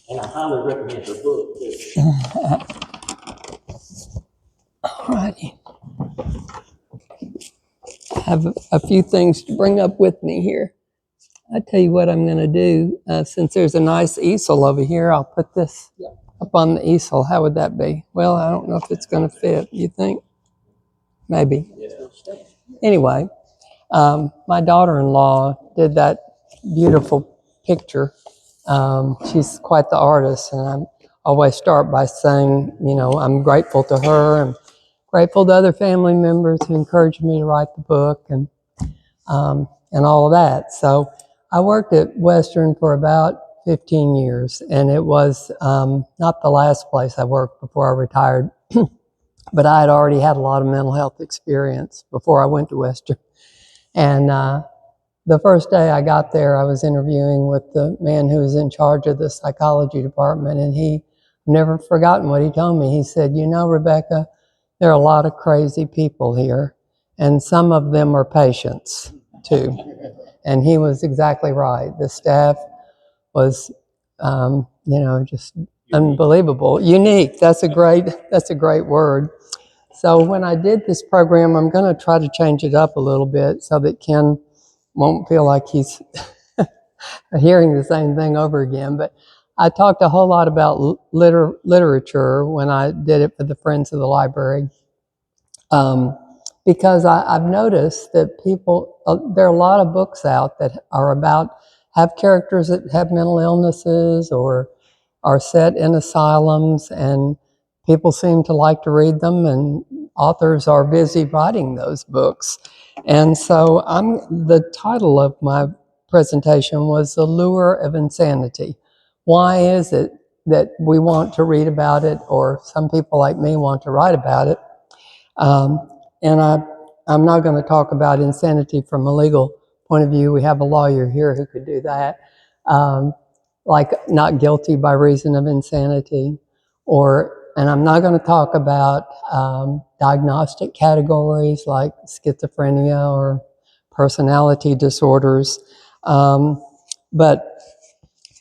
And I highly recommend her book, too. All righty. I have a few things to bring up with me here. I tell you what I'm going to do. Since there's a nice easel over here, I'll put this up on the easel. How would that be? Well, I don't know if it's going to fit. You think? Maybe. Anyway, my daughter-in-law did that beautiful picture. She's quite the artist, and I always start by saying, you know, I'm grateful to her and grateful to other family members who encouraged me to write the book and all of that. So I worked at Western for about 15 years, and it was not the last place I worked before I retired, but I had already had a lot of mental health experience before I went to Western. And the first day I got there, I was interviewing with the man who was in charge of the psychology department, and he never forgotten what he told me. He said, you know, Rebecca, there are a lot of crazy people here, and some of them are patients too. And he was exactly right. The staff was, you know, just unbelievable. Unique. That's a great word. So when I did this program, I'm going to try to change it up a little bit so that Ken won't feel like he's hearing the same thing over again. But I talked a whole lot about literature when I did it for the Friends of the Library. Because I've noticed that people, there are a lot of books out that are about, have characters that have mental illnesses or are set in asylums, and people seem to like to read them, and authors are busy writing those books. And so the title of my presentation was The Lure of Insanity. Why is it that we want to read about it, or some people like me want to write about it? And I'm not going to talk about insanity from a legal point of view. We have a lawyer here who could do that. Like not guilty by reason of insanity. And I'm not going to talk about diagnostic categories like schizophrenia or personality disorders. But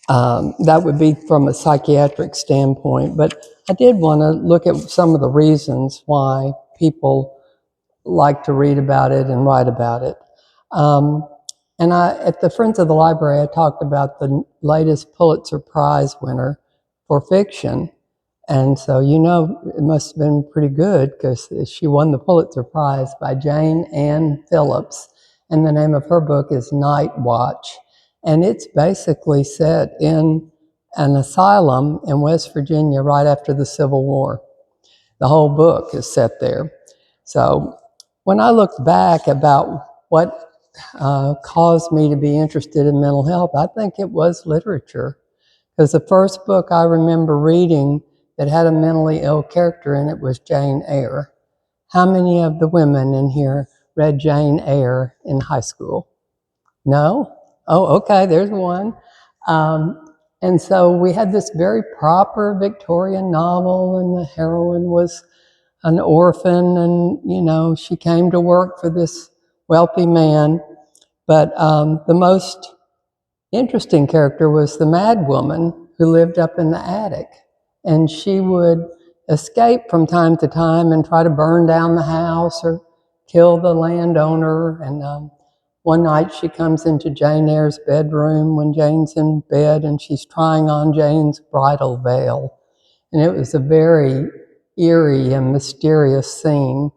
that would be from a psychiatric standpoint. But I did want to look at some of the reasons why people like to read about it and write about it. And at the Friends of the Library, I talked about the latest Pulitzer Prize winner for fiction. And so, you know, it must have been pretty good because she won the Pulitzer Prize by Jane Ann Phillips. And the name of her book is Night Watch. And it's basically set in an asylum in West Virginia right after the Civil War. The whole book is set there. So when I look back about what caused me to be interested in mental health, I think it was literature. Because the first book I remember reading that had a mentally ill character in it was Jane Eyre. How many of the women in here read Jane Eyre in high school? No? Oh, okay, there's one. And so we had this very proper Victorian novel, and the heroine was an orphan, and, you know, she came to work for this wealthy man. But the most interesting character was the mad woman who lived up in the attic. And she would escape from time to time and try to burn down the house or kill the landowner. And one night she comes into Jane Eyre's bedroom when Jane's in bed, and she's trying on Jane's bridal veil. And it was a very eerie and mysterious scene.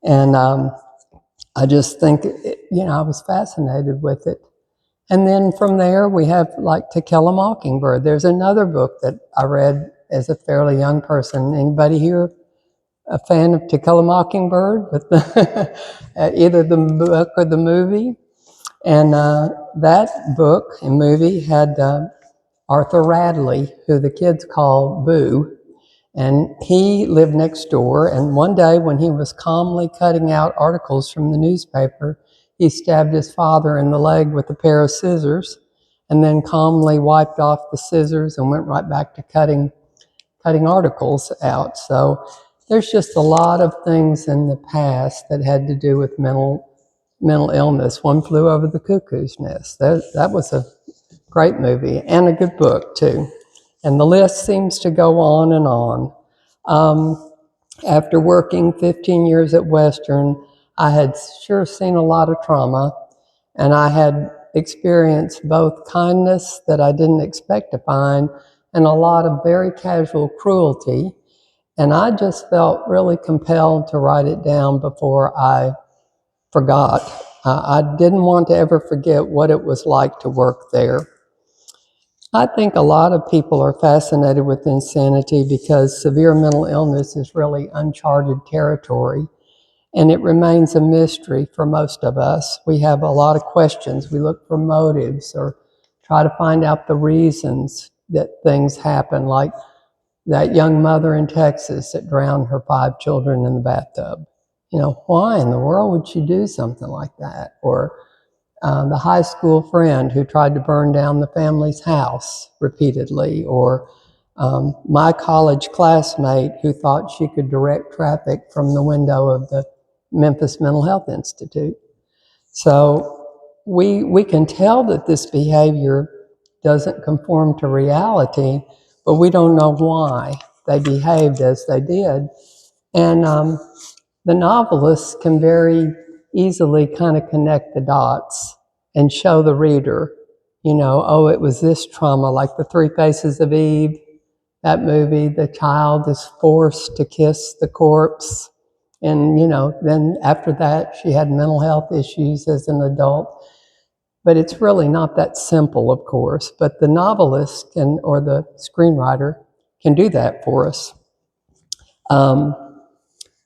And I just think, you know, I was fascinated with it. And then from there, we have like To Kill a Mockingbird. There's another book that I read as a fairly young person. Anybody here a fan of To Kill a Mockingbird? With the either the book or the movie? And that book and movie had Arthur Radley, who the kids call Boo. And he lived next door, and one day when he was calmly cutting out articles from the newspaper, he stabbed his father in the leg with a pair of scissors, and then calmly wiped off the scissors and went right back to cutting articles out. So there's just a lot of things in the past that had to do with mental illness. One Flew Over the Cuckoo's Nest. That was a great movie and a good book too. And the list seems to go on and on. After working 15 years at Western, I had sure seen a lot of trauma, and I had experienced both kindness that I didn't expect to find and a lot of very casual cruelty. And I just felt really compelled to write it down before I forgot. I didn't want to ever forget what it was like to work there. I think a lot of people are fascinated with insanity because severe mental illness is really uncharted territory, and it remains a mystery for most of us. We have a lot of questions. We look for motives or try to find out the reasons that things happen, like that young mother in Texas that drowned her 5 children in the bathtub. You know, why in the world would she do something like that? Or the high school friend who tried to burn down the family's house repeatedly, or my college classmate who thought she could direct traffic from the window of the Memphis Mental Health Institute. So we can tell that this behavior doesn't conform to reality, but we don't know why they behaved as they did. And the novelists can very easily kind of connect the dots and show the reader, you know, oh, it was this trauma, like the Three Faces of Eve, that movie, the child is forced to kiss the corpse. And, you know, then after that, she had mental health issues as an adult. But it's really not that simple, of course. But the novelist can, or the screenwriter can do that for us.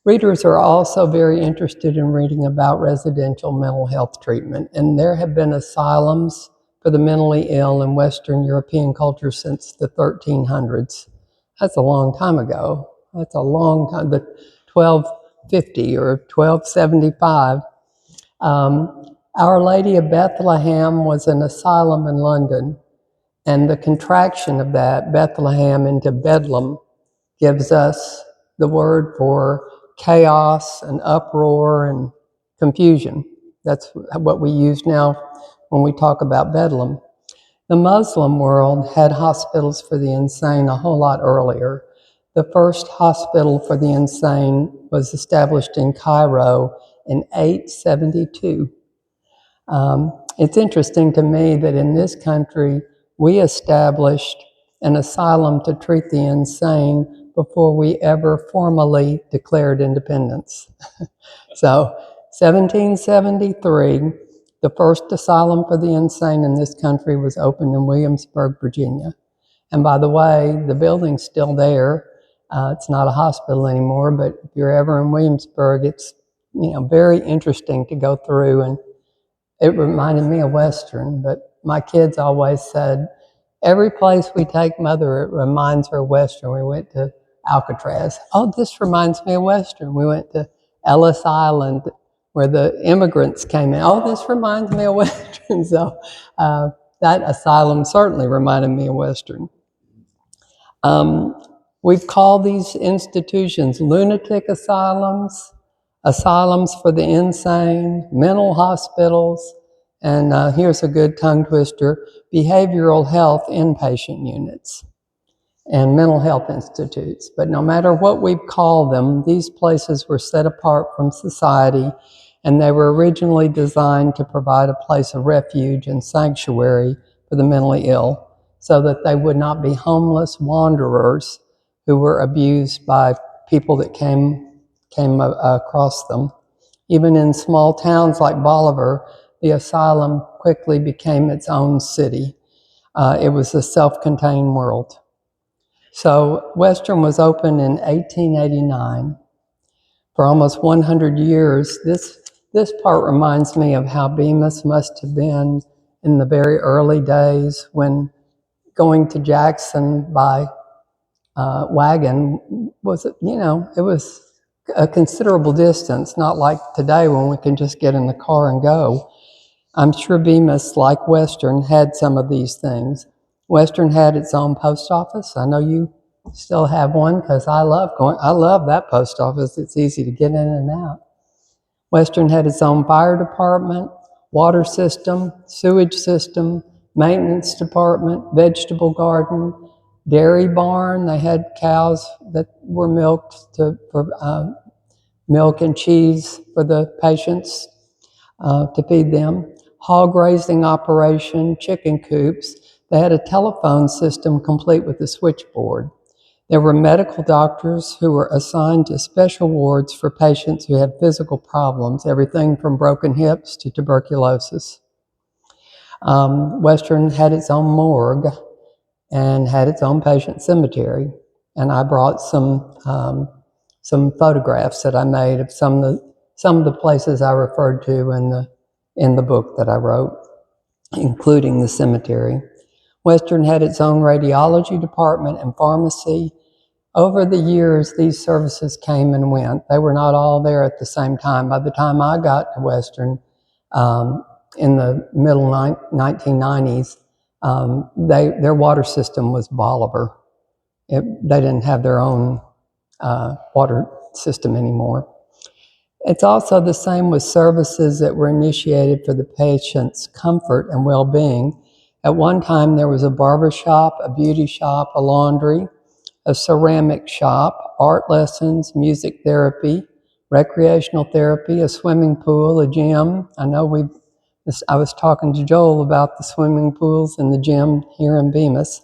Readers are also very interested in reading about residential mental health treatment, and there have been asylums for the mentally ill in Western European culture since the 1300s. That's a long time ago. That's a long time, the 1250 or 1275. Our Lady of Bethlehem was an asylum in London, and the contraction of that, Bethlehem, into Bedlam, gives us the word for chaos and uproar and confusion. That's what we use now when we talk about Bedlam. The Muslim world had hospitals for the insane a whole lot earlier. The first hospital for the insane was established in Cairo in 872. It's interesting to me that in this country, we established an asylum to treat the insane before we ever formally declared independence. So, 1773, the first asylum for the insane in this country was opened in Williamsburg, Virginia. And by the way, the building's still there. It's not a hospital anymore, but if you're ever in Williamsburg, it's, you know, very interesting to go through, and it reminded me of Western, but my kids always said, every place we take Mother, it reminds her of Western. We went to Alcatraz. Oh, this reminds me of Western. We went to Ellis Island, where the immigrants came in. Oh, this reminds me of Western. So that asylum certainly reminded me of Western. We've called these institutions lunatic asylums, asylums for the insane, mental hospitals, and here's a good tongue twister, behavioral health inpatient units and mental health institutes. But no matter what we've called them, these places were set apart from society, and they were originally designed to provide a place of refuge and sanctuary for the mentally ill, so that they would not be homeless wanderers who were abused by people that came across them. Even in small towns like Bolivar, the asylum quickly became its own city. It was a self-contained world. So Western was opened in 1889. For almost 100 years, this part reminds me of how Bemis must have been in the very early days when going to Jackson by wagon was, you know, it was a considerable distance, not like today when we can just get in the car and go. I'm sure Bemis, like Western, had some of these things. Western had its own post office. I know you still have one because I love that post office. It's easy to get in and out. Western had its own fire department, water system, sewage system, maintenance department, vegetable garden. dairy barn. They had cows that were milked for milk and cheese for the patients to feed them. Hog raising operation, chicken coops. They had a telephone system complete with a switchboard. There were medical doctors who were assigned to special wards for patients who had physical problems, everything from broken hips to tuberculosis. Western had its own morgue and had its own patient cemetery. And I brought some photographs that I made of some of the places I referred to in the book that I wrote, including the cemetery. Western had its own radiology department and pharmacy. Over the years, these services came and went. They were not all there at the same time. By the time I got to Western, in the middle 1990s, their water system was Bolivar. They didn't have their own water system anymore. It's also the same with services that were initiated for the patient's comfort and well-being. At one time, there was a barber shop, a beauty shop, a laundry, a ceramic shop, art lessons, music therapy, recreational therapy, a swimming pool, a gym. I was talking to Joel about the swimming pools and the gym here in Bemis.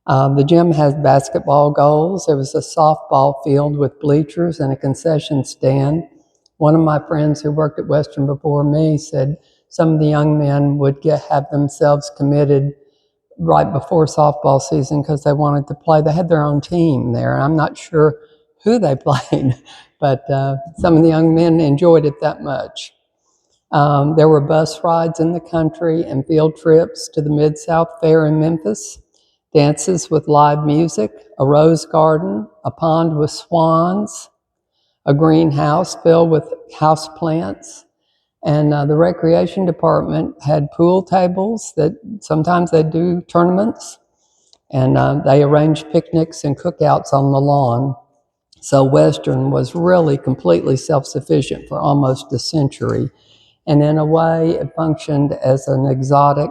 The gym has basketball goals. There was a softball field with bleachers and a concession stand. One of my friends who worked at Western before me said some of the young men would have themselves committed right before softball season because they wanted to play. They had their own team there. I'm not sure who they played, but some of the young men enjoyed it that much. There were bus rides in the country and field trips to the Mid-South Fair in Memphis, dances with live music, a rose garden, a pond with swans, a greenhouse filled with house plants. And the recreation department had pool tables that sometimes they do tournaments, and they arranged picnics and cookouts on the lawn. So Western was really completely self-sufficient for almost a century. And in a way, it functioned as an exotic,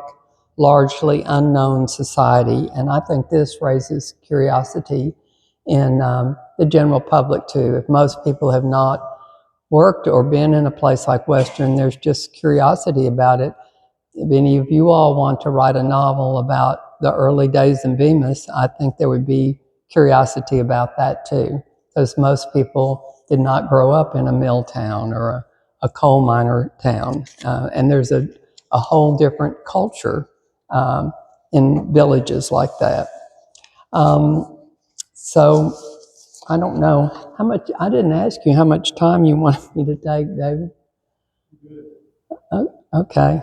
largely unknown society. And I think this raises curiosity in the general public too. If most people have not worked or been in a place like Western, there's just curiosity about it. If any of you all want to write a novel about the early days in Bemis, I think there would be curiosity about that too, because most people did not grow up in a mill town or a coal miner town. And there's a whole different culture in villages like that. So I don't know how much, I didn't ask you how much time you wanted me to take, David. Oh, okay.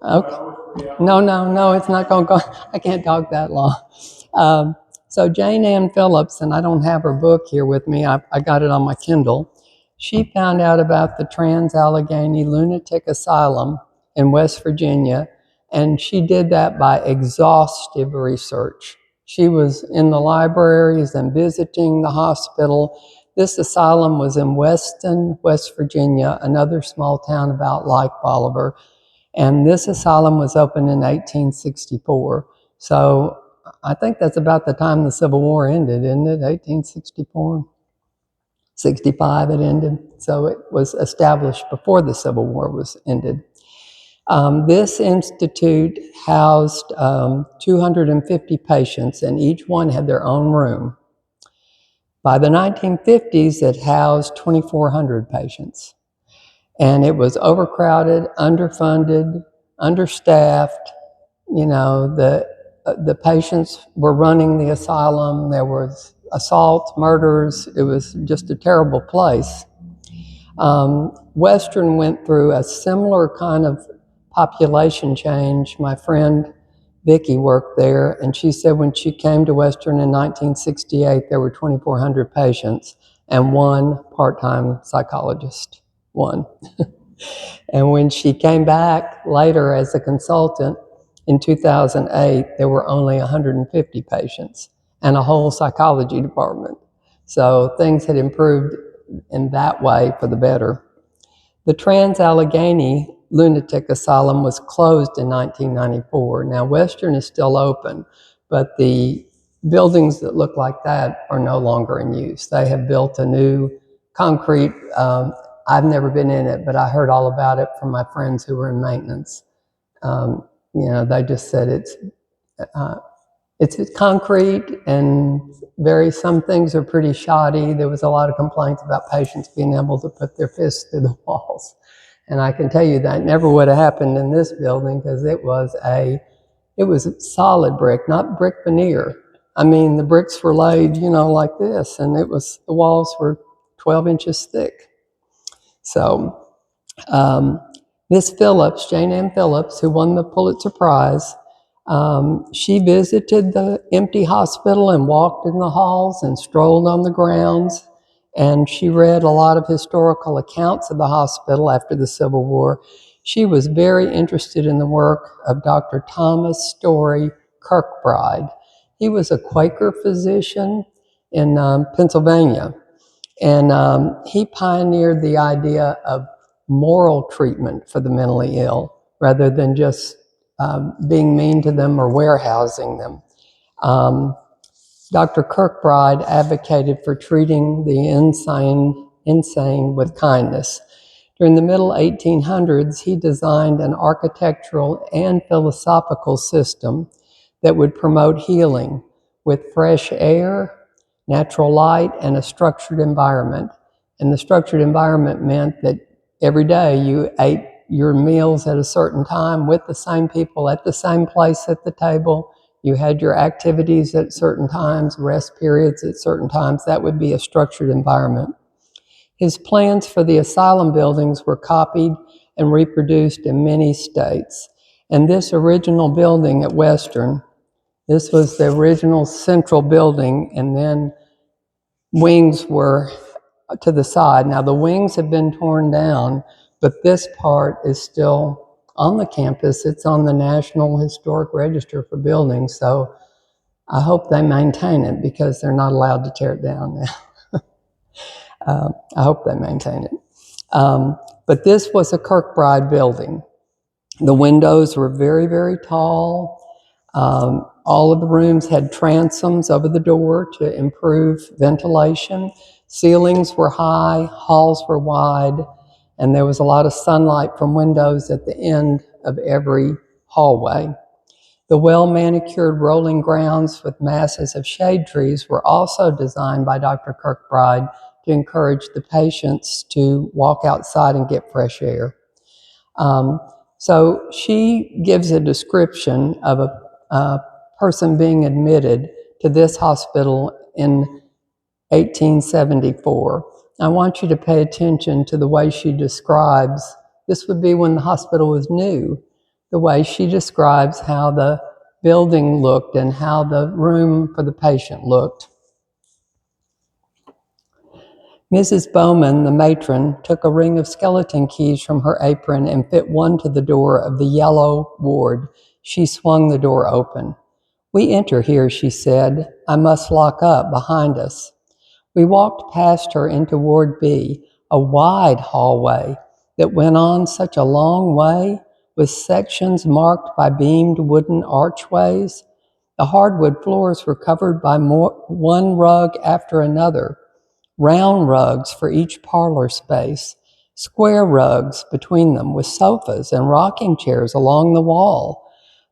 Okay. No, it's not going to go. I can't talk that long. So Jane Ann Phillips, and I don't have her book here with me. I got it on my Kindle. She found out about the Trans-Allegheny Lunatic Asylum in West Virginia, and she did that by exhaustive research. She was in the libraries and visiting the hospital. This asylum was in Weston, West Virginia, another small town about like Bolivar. And this asylum was opened in 1864. So I think that's about the time the Civil War ended, isn't it? 1864? 65 it ended. So it was established before the Civil War was ended. This institute housed 250 patients, and each one had their own room. By the 1950s, it housed 2,400 patients. And it was overcrowded, underfunded, understaffed. You know, the patients were running the asylum. There was assaults, murders. It was just a terrible place. Western went through a similar kind of population change. My friend Vicki worked there, and she said when she came to Western in 1968, there were 2,400 patients and one part-time psychologist, one. And when she came back later as a consultant in 2008, there were only 150 patients and a whole psychology department. So things had improved in that way for the better. The Trans-Allegheny Lunatic Asylum was closed in 1994. Now, Western is still open, but the buildings that look like that are no longer in use. They have built a new concrete, I've never been in it, but I heard all about it from my friends who were in maintenance. They just said it's concrete, and some things are pretty shoddy. There was a lot of complaints about patients being able to put their fists through the walls. And I can tell you that never would have happened in this building, because it was solid brick, not brick veneer. I mean, the bricks were laid, like this, and the walls were 12 inches thick. So, Miss Phillips, Jane Ann Phillips, who won the Pulitzer Prize, she visited the empty hospital and walked in the halls and strolled on the grounds. And she read a lot of historical accounts of the hospital after the Civil War. She was very interested in the work of Dr. Thomas Story Kirkbride. He was a Quaker physician in Pennsylvania. And he pioneered the idea of moral treatment for the mentally ill, rather than just being mean to them or warehousing them. Dr. Kirkbride advocated for treating the insane with kindness. During the middle 1800s, he designed an architectural and philosophical system that would promote healing with fresh air, natural light, and a structured environment. And the structured environment meant that every day you ate your meals at a certain time with the same people at the same place at the table. You had your activities at certain times, rest periods at certain times. That would be a structured environment. His plans for the asylum buildings were copied and reproduced in many states. And this original building at Western, this was the original central building, and then wings were to the side. Now the wings have been torn down, but this part is still on the campus. It's on the National Historic Register for buildings, so I hope they maintain it, because they're not allowed to tear it down now. I hope they maintain it. But this was a Kirkbride building. The windows were very, very tall. All of the rooms had transoms over the door to improve ventilation. Ceilings were high, halls were wide, and there was a lot of sunlight from windows at the end of every hallway. The well-manicured rolling grounds with masses of shade trees were also designed by Dr. Kirkbride to encourage the patients to walk outside and get fresh air. So she gives a description of a person being admitted to this hospital in 1874. I want you to pay attention to the way she describes, this would be when the hospital was new, the way she describes how the building looked and how the room for the patient looked. Mrs. Bowman, the matron, took a ring of skeleton keys from her apron and fit one to the door of the yellow ward. She swung the door open. "We enter here," she said. "I must lock up behind us." We walked past her into Ward B, a wide hallway that went on such a long way, with sections marked by beamed wooden archways. The hardwood floors were covered by one rug after another, round rugs for each parlor space, square rugs between them, with sofas and rocking chairs along the wall.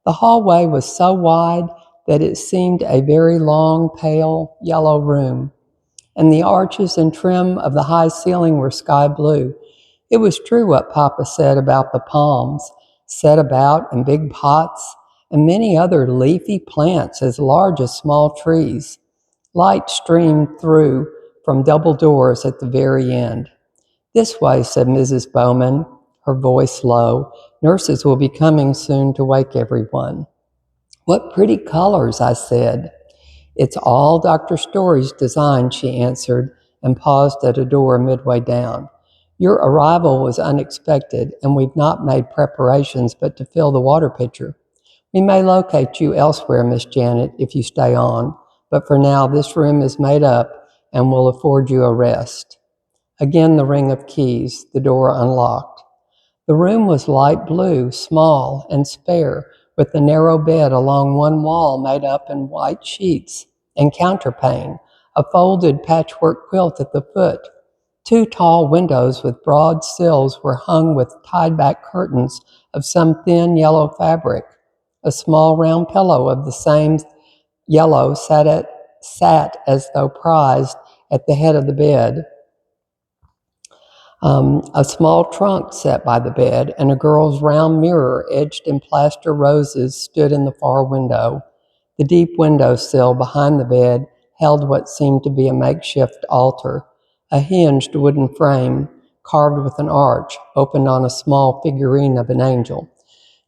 The hallway was so wide that it seemed a very long, pale yellow room, and the arches and trim of the high ceiling were sky blue. It was true what Papa said about the palms, set about in big pots, and many other leafy plants as large as small trees. Light streamed through from double doors at the very end. "This way," said Mrs. Bowman, her voice low. "Nurses will be coming soon to wake everyone." "What pretty colors," I said. "It's all Dr. Story's design," she answered, and paused at a door midway down. "Your arrival was unexpected, and we've not made preparations but to fill the water pitcher. We may locate you elsewhere, Miss Janet, if you stay on, but for now this room is made up and will afford you a rest." Again the ring of keys, the door unlocked. The room was light blue, small and spare, with a narrow bed along one wall made up in white sheets. and counterpane, a folded patchwork quilt at the foot. 2 tall windows with broad sills were hung with tied-back curtains of some thin yellow fabric. A small round pillow of the same yellow sat as though prized at the head of the bed. A small trunk sat by the bed, and a girl's round mirror edged in plaster roses stood in the far window. The deep window sill behind the bed held what seemed to be a makeshift altar. A hinged wooden frame, carved with an arch, opened on a small figurine of an angel.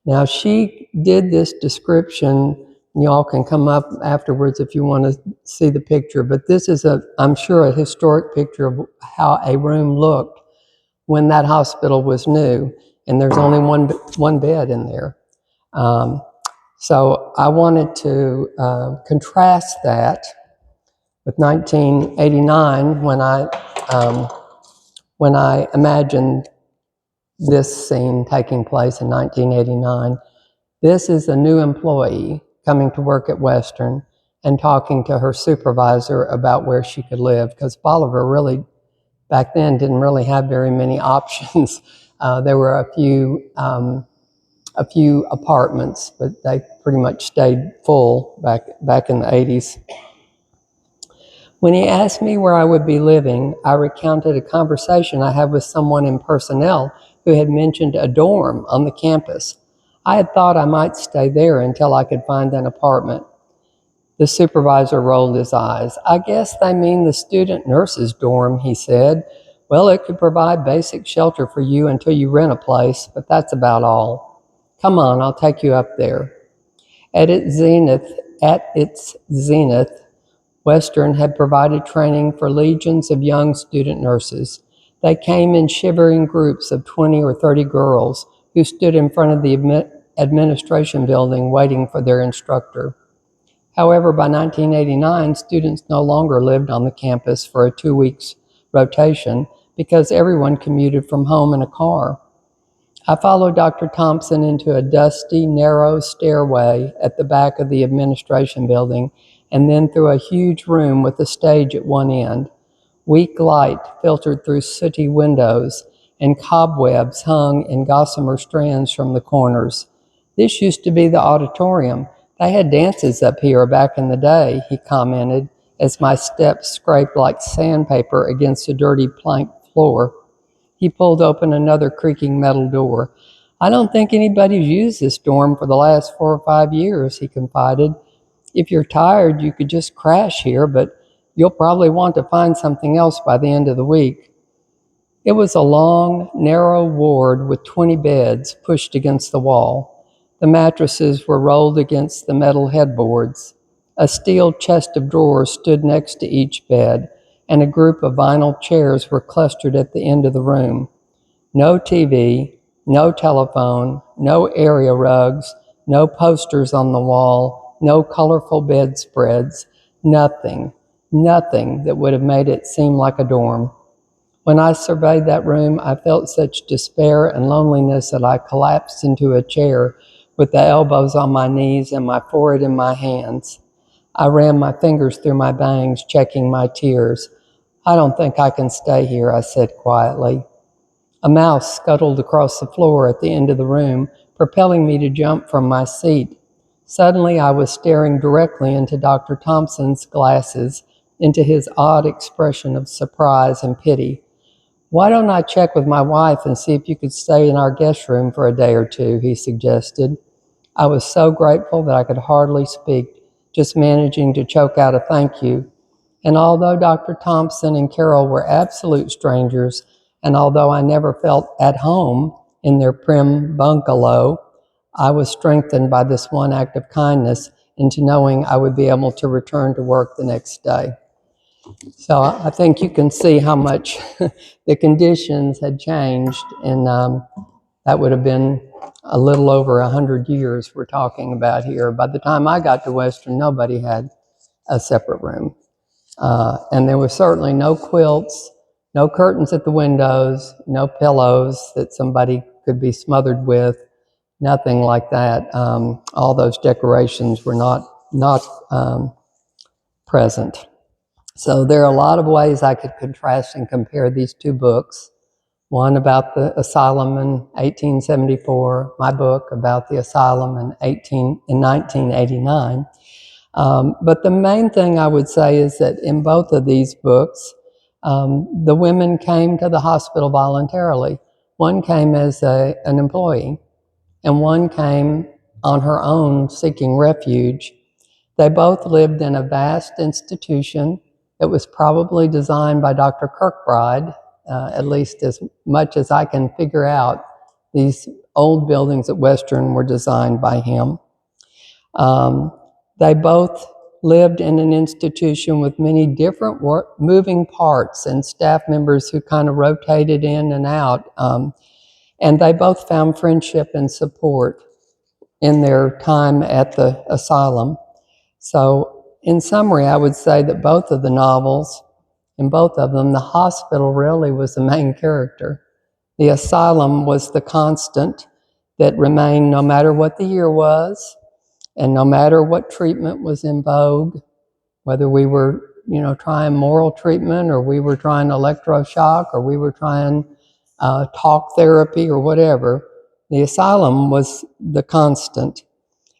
Now, she did this description. Y'all can come up afterwards if you want to see the picture, but this is, I'm sure, a historic picture of how a room looked when that hospital was new, and there's only one bed in there. So I wanted to contrast that with 1989 when I imagined this scene taking place in 1989. This is a new employee coming to work at Western and talking to her supervisor about where she could live, because Bolivar really, back then, didn't really have very many options. There were a few apartments, but they pretty much stayed full back in the 80s. When he asked me where I would be living, I recounted a conversation I had with someone in personnel who had mentioned a dorm on the campus. I had thought I might stay there until I could find an apartment. The supervisor rolled his eyes. I guess they mean the student nurses' dorm, he said. Well, it could provide basic shelter for you until you rent a place, but that's about all. Come on, I'll take you up there. At its zenith, Western had provided training for legions of young student nurses. They came in shivering groups of 20 or 30 girls who stood in front of the administration building waiting for their instructor. However, by 1989, students no longer lived on the campus for a 2-week rotation because everyone commuted from home in a car. I followed Dr. Thompson into a dusty, narrow stairway at the back of the administration building, and then through a huge room with a stage at one end. Weak light filtered through sooty windows, and cobwebs hung in gossamer strands from the corners. This used to be the auditorium. They had dances up here back in the day, he commented, as my steps scraped like sandpaper against a dirty plank floor. He pulled open another creaking metal door. I don't think anybody's used this dorm for the last 4 or 5 years, he confided. If you're tired, you could just crash here, but you'll probably want to find something else by the end of the week. It was a long, narrow ward with 20 beds pushed against the wall. The mattresses were rolled against the metal headboards. A steel chest of drawers stood next to each bed, and a group of vinyl chairs were clustered at the end of the room. No TV, no telephone, no area rugs, no posters on the wall, no colorful bedspreads, nothing that would have made it seem like a dorm. When I surveyed that room, I felt such despair and loneliness that I collapsed into a chair with the elbows on my knees and my forehead in my hands. I ran my fingers through my bangs, checking my tears. I don't think I can stay here, I said quietly. A mouse scuttled across the floor at the end of the room, propelling me to jump from my seat. Suddenly, I was staring directly into Dr. Thompson's glasses, into his odd expression of surprise and pity. Why don't I check with my wife and see if you could stay in our guest room for a day or two, he suggested. I was so grateful that I could hardly speak, just managing to choke out a thank you. And although Dr. Thompson and Carol were absolute strangers, and although I never felt at home in their prim bungalow, I was strengthened by this one act of kindness into knowing I would be able to return to work the next day. So I think you can see how much the conditions had changed, and that would have been a little over 100 years we're talking about here. By the time I got to Western, nobody had a separate room. And there were certainly no quilts, no curtains at the windows, no pillows that somebody could be smothered with, nothing like that. All those decorations were not present. So there are a lot of ways I could contrast and compare these two books. One about the asylum in 1874, my book about the asylum in 1989. But the main thing I would say is that in both of these books, the women came to the hospital voluntarily. One came as an employee, and one came on her own seeking refuge. They both lived in a vast institution that was probably designed by Dr. Kirkbride, at least as much as I can figure out. These old buildings at Western were designed by him. They both lived in an institution with many different moving parts and staff members who kind of rotated in and out. And they both found friendship and support in their time at the asylum. So in summary, I would say that both of the novels, in both of them, the hospital really was the main character. The asylum was the constant that remained no matter what the year was, and no matter what treatment was in vogue, whether we were, trying moral treatment, or we were trying electroshock, or we were trying talk therapy or whatever, the asylum was the constant.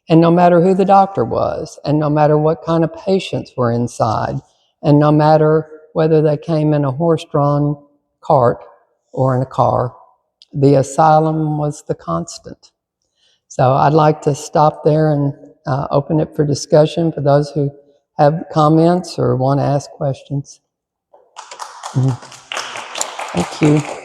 And no matter who the doctor was, and no matter what kind of patients were inside, and no matter whether they came in a horse-drawn cart or in a car, the asylum was the constant. So I'd like to stop there and open it for discussion for those who have comments or want to ask questions. Thank you.